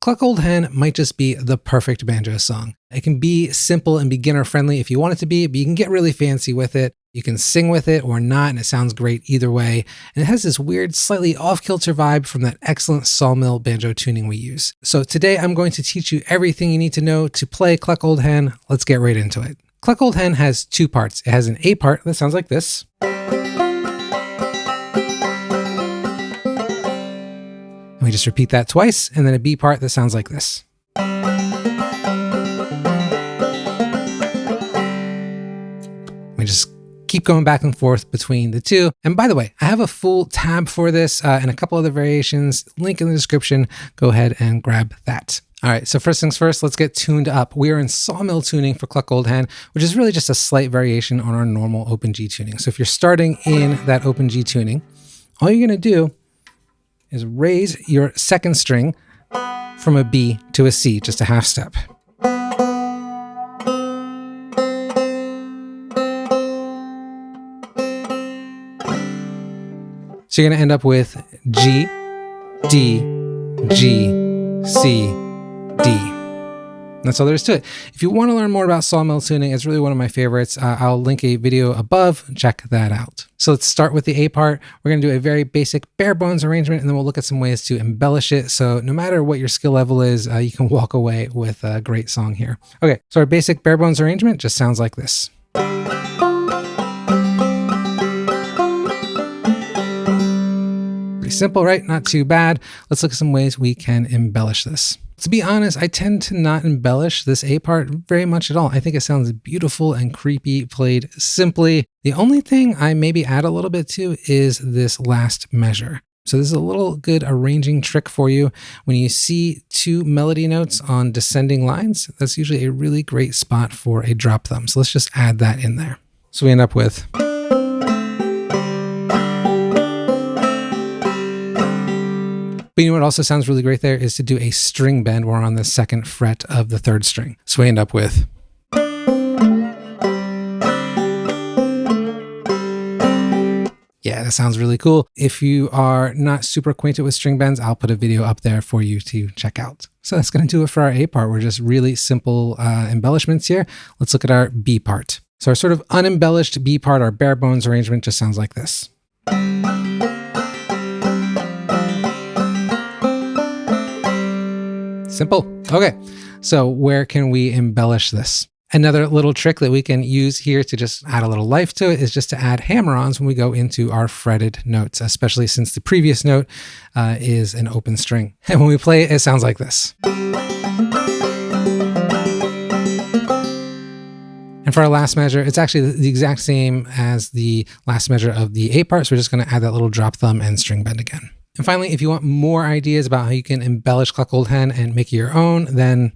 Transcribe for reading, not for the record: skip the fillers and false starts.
Cluck Old Hen might just be the perfect banjo song. It can be simple and beginner friendly if you want it to be, but you can get really fancy with it. You can sing with it or not, and it sounds great either way. And it has this weird, slightly off-kilter vibe from that excellent sawmill banjo tuning we use. So today I'm going to teach you everything you need to know to play Cluck Old Hen. Let's get right into it. Cluck Old Hen has two parts. It has an A part that sounds like this. And we just repeat that twice, and then a B part that sounds like this. We just keep going back and forth between the two. And by the way, I have a full tab for this and a couple other variations. Link in the description. Go ahead and grab that. All right, so first things first, let's get tuned up. We are in sawmill tuning for Cluck Old Hen, which is really just a slight variation on our normal open G tuning. So if you're starting in that open G tuning, all you're gonna do is raise your second string from a B to a C, just a half step. So you're gonna end up with G, D, G, C, D. That's all there is to it. If you want to learn more about sawmill tuning, it's really one of my favorites. I'll link a video above. Check that out. So let's start with the A part. We're going to do a very basic bare bones arrangement, and then we'll look at some ways to embellish it. So no matter what your skill level is, you can walk away with a great song here. Okay, so our basic bare bones arrangement just sounds like this. Pretty simple, right? Not too bad. Let's look at some ways we can embellish this. To be honest, I tend to not embellish this A part very much at all. I think it sounds beautiful and creepy played simply. The only thing I maybe add a little bit to is this last measure. So this is a little good arranging trick for you. When you see two melody notes on descending lines, that's usually a really great spot for a drop thumb. So let's just add that in there. So we end up with... But you know what also sounds really great there is to do a string bend. We're on the second fret of the third string. So we end up with... Yeah, that sounds really cool. If you are not super acquainted with string bends, I'll put a video up there for you to check out. So that's going to do it for our A part. We're just really simple embellishments here. Let's look at our B part. So our sort of unembellished B part, our bare bones arrangement just sounds like this. Simple. Okay, so where can we embellish this? Another little trick that we can use here to just add a little life to it is just to add hammer-ons when we go into our fretted notes, especially since the previous note is an open string. And when we play it, it sounds like this. And for our last measure, it's actually the exact same as the last measure of the A part, so we're just going to add that little drop thumb and string bend again. And finally, if you want more ideas about how you can embellish Cluck Old Hen and make it your own, then